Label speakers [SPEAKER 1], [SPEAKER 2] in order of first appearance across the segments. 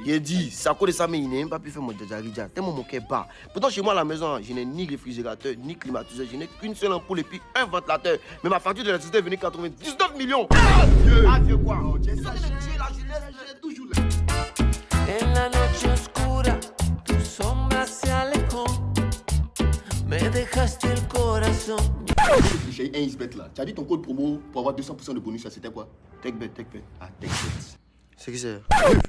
[SPEAKER 1] Il dit, c'est à cause de ça, mais il n'a même pas pu faire mon djajarija. Tellement mon cœur bat. Pourtant, chez moi à la maison, je n'ai ni réfrigérateur, ni climatiseur. Je n'ai qu'une seule ampoule et puis un ventilateur. Mais ma facture de l'électricité est venue 99 millions. Ah, Dieu! Ah, Dieu quoi? Oh, Dieu, ça, la jeunesse, j'ai toujours là.
[SPEAKER 2] En la noche oscura, tu sombra se alejó. Me dejaste el corazón.
[SPEAKER 3] J'ai un Xbet là. Tu as dit ton code promo pour avoir 200% de bonus, c'était quoi?
[SPEAKER 1] TechBet.
[SPEAKER 3] Ah, TechBet.
[SPEAKER 1] C'est qui c'est?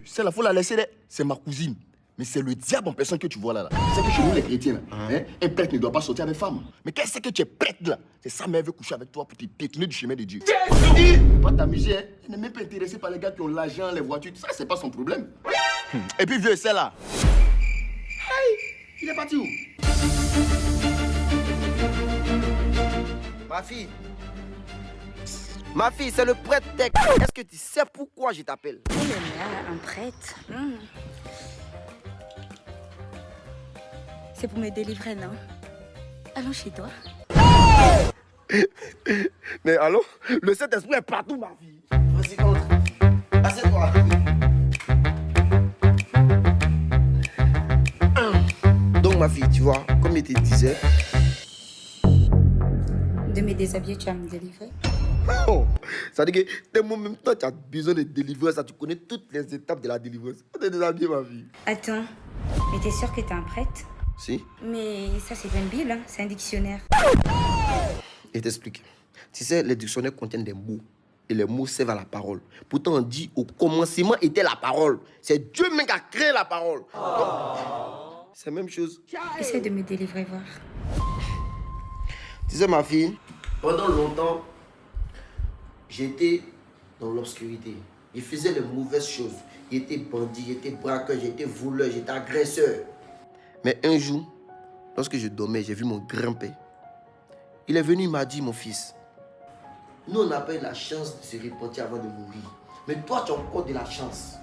[SPEAKER 3] C'est la faut la laisser là. C'est ma cousine. Mais c'est le diable en personne que tu vois là. C'est que chez nous les chrétiens là, un prêtre ne doit pas sortir avec femme. Mais qu'est-ce que tu es prêtre là? C'est sa mère veut coucher avec toi pour te détourner du chemin de Dieu. Jésus! Pas t'amuser, hein? Il n'est même pas intéressé par les gars qui ont l'argent, les voitures, ça c'est pas son problème. Et puis vieux, c'est là. Hey, il est parti où?
[SPEAKER 1] Ma fille, c'est le prêtre Tech. Est-ce que tu sais pourquoi je t'appelle?
[SPEAKER 4] Oh là là, un prêtre. C'est pour me délivrer, non? Allons chez toi.
[SPEAKER 1] Mais allô? Le Saint-Esprit est partout, ma fille. Vas-y, entre. Assieds-toi. Donc, ma fille, tu vois, comme il te disait...
[SPEAKER 4] De me déshabiller, tu vas me délivrer?
[SPEAKER 1] Oh, ça veut dire que t'es même toi, tu as besoin de délivrer ça. Tu connais toutes les étapes de la délivrance. On t'es déshabillé, ma fille.
[SPEAKER 4] Attends, mais t'es sûr que t'es un prêtre?
[SPEAKER 1] Si.
[SPEAKER 4] Mais ça, c'est pas une Bible, hein? C'est un dictionnaire.
[SPEAKER 1] Je t'explique. Tu sais, les dictionnaires contiennent des mots. Et les mots servent à la parole. Pourtant, on dit au commencement était la parole. C'est Dieu même qui a créé la parole. C'est la même chose.
[SPEAKER 4] Essaie de me délivrer, voir.
[SPEAKER 1] Tu sais, ma fille, pendant longtemps, j'étais dans l'obscurité. Je faisais les mauvaises choses. J'étais bandit, j'étais braqueur, j'étais voleur, j'étais agresseur. Mais un jour, lorsque je dormais, j'ai vu mon grand-père. Il est venu, il m'a dit, mon fils, nous, on n'a pas eu la chance de se repentir avant de mourir. Mais toi, tu as encore de la chance.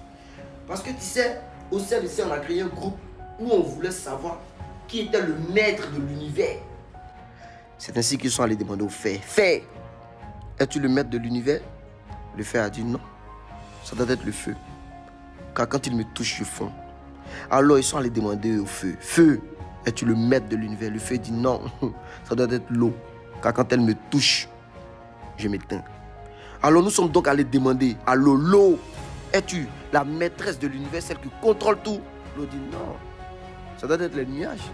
[SPEAKER 1] Parce que tu sais, au sein de ça, on a créé un groupe où on voulait savoir qui était le maître de l'univers. C'est ainsi qu'ils sont allés demander au fer. Fer, es-tu le maître de l'univers? Le fer a dit non. Ça doit être le feu. Car quand il me touche, je fonds. Alors ils sont allés demander au feu. Feu, es-tu le maître de l'univers? Le feu dit non. Ça doit être l'eau. Car quand elle me touche, je m'éteins. Alors nous sommes donc allés demander à l'eau. L'eau, es-tu la maîtresse de l'univers, celle qui contrôle tout? L'eau dit non. Ça doit être les nuages.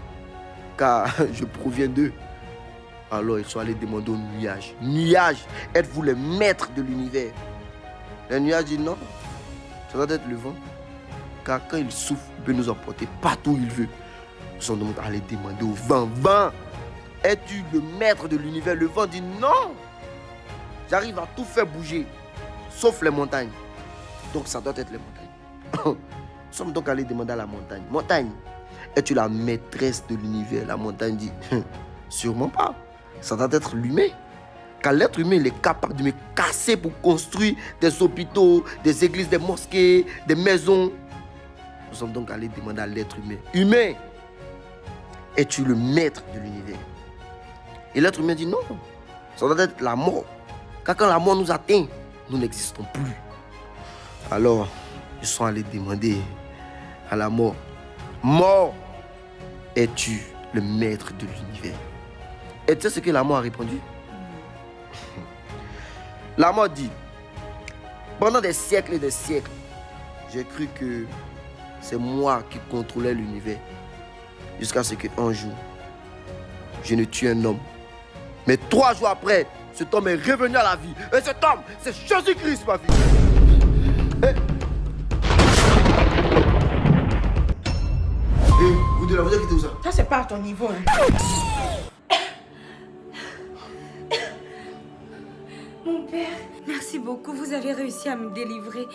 [SPEAKER 1] Car je proviens d'eux. Alors ils sont allés demander aux nuages. Nuages, êtes-vous les maîtres de l'univers? Les nuages disent non. Ça doit être le vent. Car quand il souffle, il peut nous emporter partout où il veut. Nous sommes donc allés demander au vent. Vent, es-tu le maître de l'univers? Le vent dit non. J'arrive à tout faire bouger, sauf les montagnes. Donc ça doit être les montagnes. Nous sommes donc allés demander à la montagne. Montagne, es-tu la maîtresse de l'univers? La montagne dit sûrement pas. Ça doit être l'humain. Car l'être humain, il est capable de me casser pour construire des hôpitaux, des églises, des mosquées, des maisons. Nous sommes donc allés demander à l'être humain. Humain, es-tu le maître de l'univers? Et l'être humain dit non. Ça doit être la mort. Car quand la mort nous atteint, nous n'existons plus. Alors, ils sont allés demander à la mort. Mort, es-tu le maître de l'univers? Et tu sais ce que la mort a répondu? La mort dit, pendant des siècles et des siècles, j'ai cru que c'est moi qui contrôlais l'univers. Jusqu'à ce qu'un jour, je ne tue un homme. Mais 3 jours après, cet homme est revenu à la vie. Et cet homme, c'est Jésus-Christ, ma fille. Vous avez quitté où ça?
[SPEAKER 5] Ça, c'est pas à ton niveau. Hein.
[SPEAKER 4] Mon père, merci beaucoup. Vous avez réussi à me délivrer.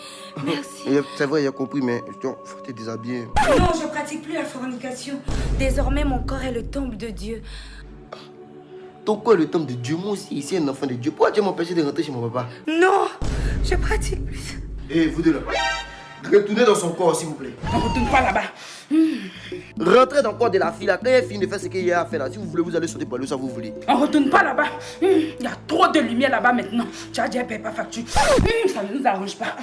[SPEAKER 4] Merci.
[SPEAKER 1] C'est vrai, il a compris, mais il faut te déshabiller.
[SPEAKER 4] Non, je pratique plus la fornication. Désormais, mon corps est le temple de Dieu.
[SPEAKER 1] Ton corps est le temple de Dieu. Moi aussi, ici, un enfant de Dieu. Pourquoi tu m'empêcher de rentrer chez mon papa?
[SPEAKER 4] Non, je pratique plus.
[SPEAKER 1] Et vous deux là, retournez dans son corps, s'il vous plaît.
[SPEAKER 5] On retourne pas là-bas.
[SPEAKER 1] Rentrez dans le corps de la fille là. Quand elle finit de faire ce qu'il y a à faire là, si vous voulez, vous allez sauter par le ça vous voulez.
[SPEAKER 5] On retourne pas là-bas. Il y a trop de lumière là-bas maintenant. Tu as dit, elle paye pas facture. Ça ne nous arrange pas.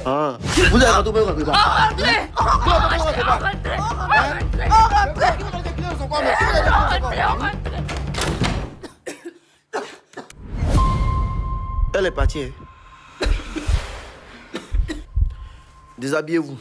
[SPEAKER 1] Ah. Vous avez rentré, vous rentrez pas. Elle est partie. Hein. Déshabillez-vous.